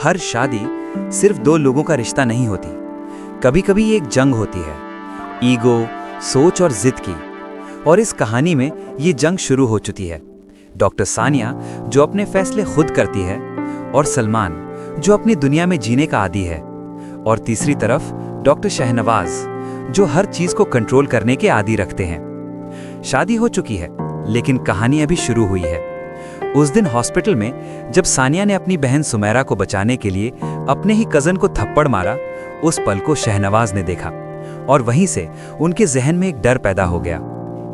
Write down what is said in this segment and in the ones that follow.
हर शादी सिर्फ दो लोगों का रिश्ता नहीं होती। कभी कभी ये एक जंग होती है, ईगो, सोच और जिद की। और इस कहानी में ये जंग शुरू हो चुकी है। डॉक्टर सानिया जो अपने फैसले खुद करती है, और सलमान जो अपनी दुनिया में जीने का आदी है। और तीसरी तरफ डॉक्टर शहनवाज जो हर चीज को कंट्रोल करने के आदी रखते हैं। शादी हो चुकी है, लेकिन कहानी अभी शुरू हुई है। उस दिन हॉस्पिटल में जब सानिया ने अपनी बहन सुमेरा को बचाने के लिए अपने ही कजन को थप्पड़ मारा, उस पल को शहनवाज ने देखा और वहीं से उनके जहन में एक डर पैदा हो गया।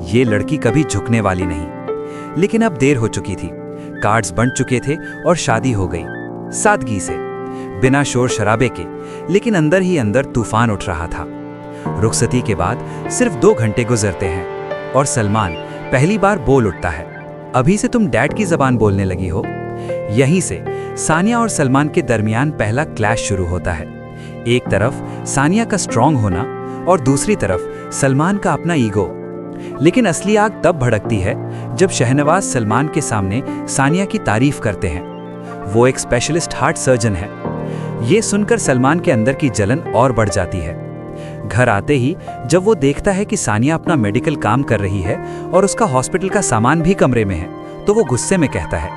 ये लड़की कभी झुकने वाली नहीं। लेकिन अब देर हो चुकी थी। कार्ड्स बंट चुके थे और शादी हो गई, सादगी से, बिना शोर शराबे के। लेकिन अंदर ही अंदर तूफान उठ रहा था। रुखसती के बाद सिर्फ 2 घंटे गुजरते हैं और सलमान पहली बार बोल उठता है, अभी से तुम डैड की जबान बोलने लगी हो। यहीं से सानिया और सलमान के दरमियान पहला क्लैश शुरू होता है। एक तरफ सानिया का स्ट्रांग होना और दूसरी तरफ सलमान का अपना ईगो। लेकिन असली आग तब भड़कती है जब शहनवाज सलमान के सामने सानिया की तारीफ करते हैं। वो एक स्पेशलिस्ट हार्ट सर्जन है। ये सुनकर सलमान के अंदर की जलन और बढ़ जाती है। घर आते ही जब वो देखता है कि सानिया अपना मेडिकल काम कर रही है और उसका हॉस्पिटल का सामान भी कमरे में है, तो वो गुस्से में कहता है,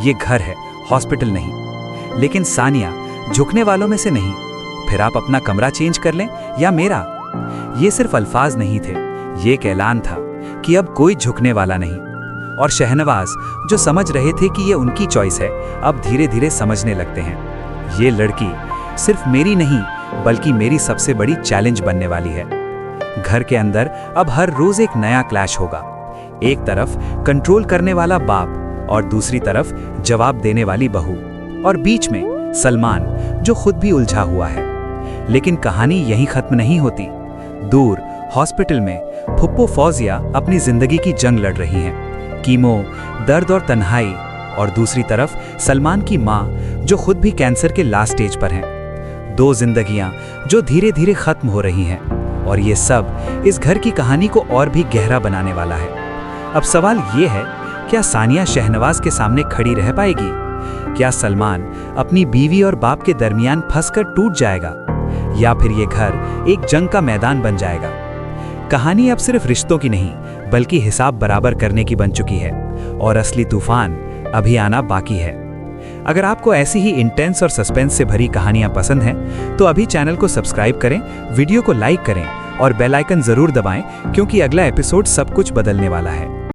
ये घर है, हॉस्पिटल नहीं। लेकिन सानिया झुकने वालों में से नहीं। फिर आप अपना कमरा चेंज कर लें या मेरा। ये सिर्फ अल्फाज नहीं थे, ये एक ऐलान था कि अब कोई झुकने वाला नहीं। और शहनवाज जो समझ रहे थे कि ये उनकी चॉइस है, अब धीरे धीरे समझने लगते हैं, ये लड़की सिर्फ मेरी नहीं बल्कि मेरी सबसे बड़ी चैलेंज बनने वाली है। घर के अंदर अब हर रोज एक नया क्लैश होगा। एक तरफ कंट्रोल करने वाला बाप और दूसरी तरफ जवाब देने वाली बहू, और बीच में सलमान जो खुद भी उलझा हुआ है। लेकिन कहानी यहीं खत्म नहीं होती। दूर हॉस्पिटल में फुप्पो फौजिया अपनी जिंदगी की जंग लड़ रही हैं। कीमो, दर्द और तन्हाई। और दूसरी तरफ सलमान की माँ जो खुद भी कैंसर के लास्ट स्टेज पर हैं। 2 जिंदगियां जो धीरे धीरे खत्म हो रही हैं। और ये सब इस घर की कहानी को और भी गहरा बनाने वाला है। अब सवाल ये है, क्या सानिया शहनवाज के सामने खड़ी रह पाएगी? क्या सलमान अपनी बीवी और बाप के दरमियान फंसकर टूट जाएगा? या फिर ये घर एक जंग का मैदान बन जाएगा? कहानी अब सिर्फ रिश्तों की नहीं बल्कि हिसाब बराबर करने की बन चुकी है। और असली तूफान अभी आना बाकी है। अगर आपको ऐसी ही इंटेंस और सस्पेंस से भरी कहानियां पसंद हैं, तो अभी चैनल को सब्सक्राइब करें, वीडियो को लाइक करें और बेल आइकन जरूर दबाएं, क्योंकि अगला एपिसोड सब कुछ बदलने वाला है।